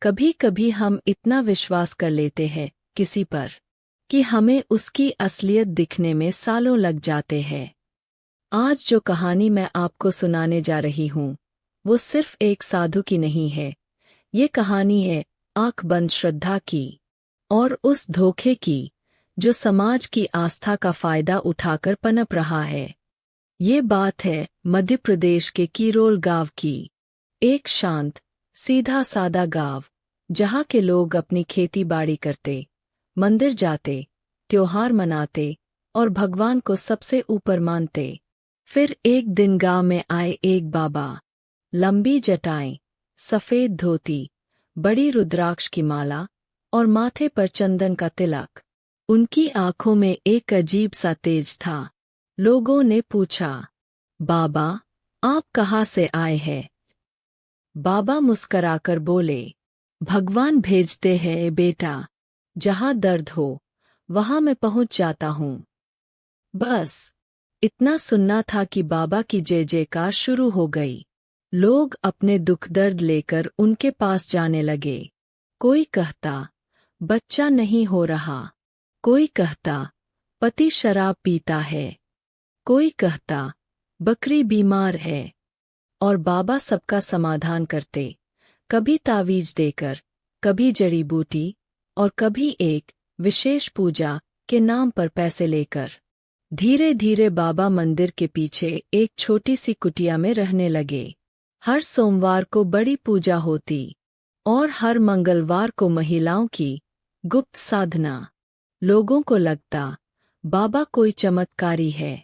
कभी कभी हम इतना विश्वास कर लेते हैं किसी पर कि हमें उसकी असलियत दिखने में सालों लग जाते हैं। आज जो कहानी मैं आपको सुनाने जा रही हूँ वो सिर्फ एक साधु की नहीं है। ये कहानी है आंख बंद श्रद्धा की और उस धोखे की जो समाज की आस्था का फायदा उठाकर पनप रहा है। ये बात है मध्य प्रदेश के कीरोल गांव की। एक शांत सीधा सादा गांव जहाँ के लोग अपनी खेती बाड़ी करते, मंदिर जाते, त्योहार मनाते और भगवान को सबसे ऊपर मानते। फिर एक दिन गांव में आए एक बाबा, लंबी जटाएं, सफेद धोती, बड़ी रुद्राक्ष की माला और माथे पर चंदन का तिलक। उनकी आंखों में एक अजीब सा तेज था। लोगों ने पूछा, बाबा आप कहाँ से आए हैं? बाबा मुस्कराकर बोले, भगवान भेजते हैं बेटा, जहाँ दर्द हो वहाँ मैं पहुँच जाता हूँ। बस इतना सुनना था कि बाबा की जय जयकार शुरू हो गई। लोग अपने दुख दर्द लेकर उनके पास जाने लगे। कोई कहता बच्चा नहीं हो रहा, कोई कहता पति शराब पीता है, कोई कहता बकरी बीमार है, और बाबा सबका समाधान करते, कभी तावीज देकर, कभी जड़ी बूटी और कभी एक विशेष पूजा के नाम पर पैसे लेकर। धीरे धीरे बाबा मंदिर के पीछे एक छोटी सी कुटिया में रहने लगे। हर सोमवार को बड़ी पूजा होती और हर मंगलवार को महिलाओं की गुप्त साधना। लोगों को लगता बाबा कोई चमत्कारी है।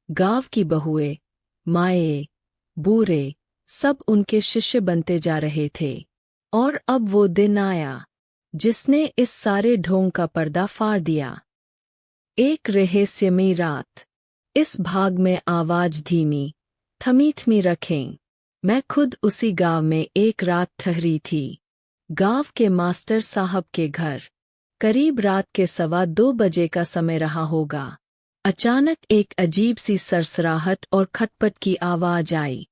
गांव की बहुएं, माएँ, बूढ़े सब उनके शिष्य बनते जा रहे थे। और अब वो दिन आया जिसने इस सारे ढोंग का पर्दा फाड़ दिया। एक रहस्यमयी रात। इस भाग में आवाज धीमी थमी थमी रखें। मैं खुद उसी गांव में एक रात ठहरी थी। गांव के मास्टर साहब के घर। करीब रात के 1:15 बजे का समय रहा होगा। अचानक एक अजीब सी सरसराहट और खटपट की आवाज आई।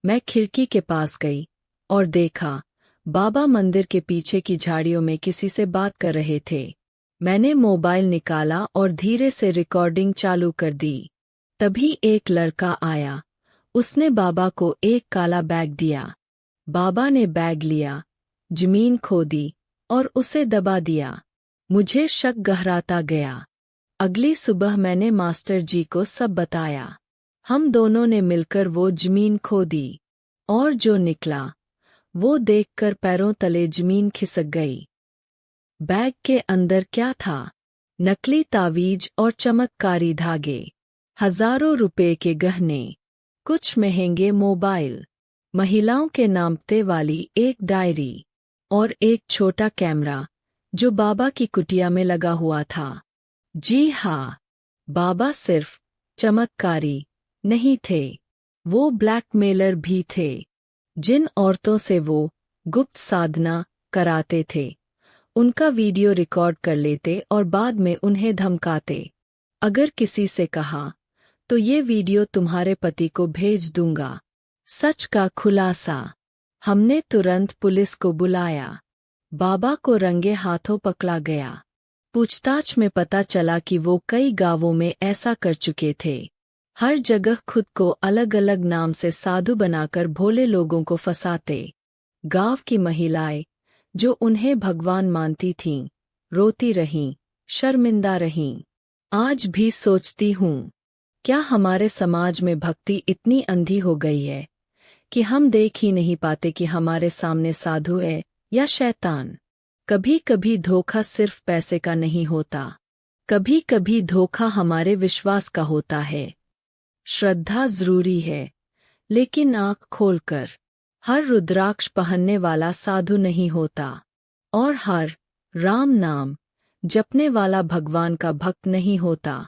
मैं खिड़की के पास गई और देखा बाबा मंदिर के पीछे की झाड़ियों में किसी से बात कर रहे थे। मैंने मोबाइल निकाला और धीरे से रिकॉर्डिंग चालू कर दी। तभी एक लड़का आया। उसने बाबा को एक काला बैग दिया। बाबा ने बैग लिया, जमीन खोदी और उसे दबा दिया। मुझे शक गहराता गया। अगली सुबह मैंने मास्टर जी को सब बताया। हम दोनों ने मिलकर वो जमीन खोदी और जो निकला वो देखकर पैरों तले जमीन खिसक गई। बैग के अंदर क्या था? नकली तावीज और चमत्कारी धागे, हजारों रुपए के गहने, कुछ महंगे मोबाइल, महिलाओं के नापते वाली एक डायरी और एक छोटा कैमरा जो बाबा की कुटिया में लगा हुआ था। जी हाँ, बाबा सिर्फ चमत्कारी नहीं थे, वो ब्लैकमेलर भी थे। जिन औरतों से वो गुप्त साधना कराते थे उनका वीडियो रिकॉर्ड कर लेते और बाद में उन्हें धमकाते। अगर किसी से कहा तो ये वीडियो तुम्हारे पति को भेज दूंगा। सच का खुलासा। हमने तुरंत पुलिस को बुलाया। बाबा को रंगे हाथों पकड़ा गया। पूछताछ में पता चला कि वो कई गांवों में ऐसा कर चुके थे। हर जगह खुद को अलग अलग नाम से साधु बनाकर भोले लोगों को फंसाते। गांव की महिलाएं जो उन्हें भगवान मानती थीं, रोती रहीं, शर्मिंदा रहीं। आज भी सोचती हूँ, क्या हमारे समाज में भक्ति इतनी अंधी हो गई है कि हम देख ही नहीं पाते कि हमारे सामने साधु है या शैतान? कभी कभी धोखा सिर्फ पैसे का नहीं होता, कभी कभी धोखा हमारे विश्वास का होता है। श्रद्धा जरूरी है, लेकिन आँख खोलकर। हर रुद्राक्ष पहनने वाला साधु नहीं होता और हर राम नाम जपने वाला भगवान का भक्त नहीं होता।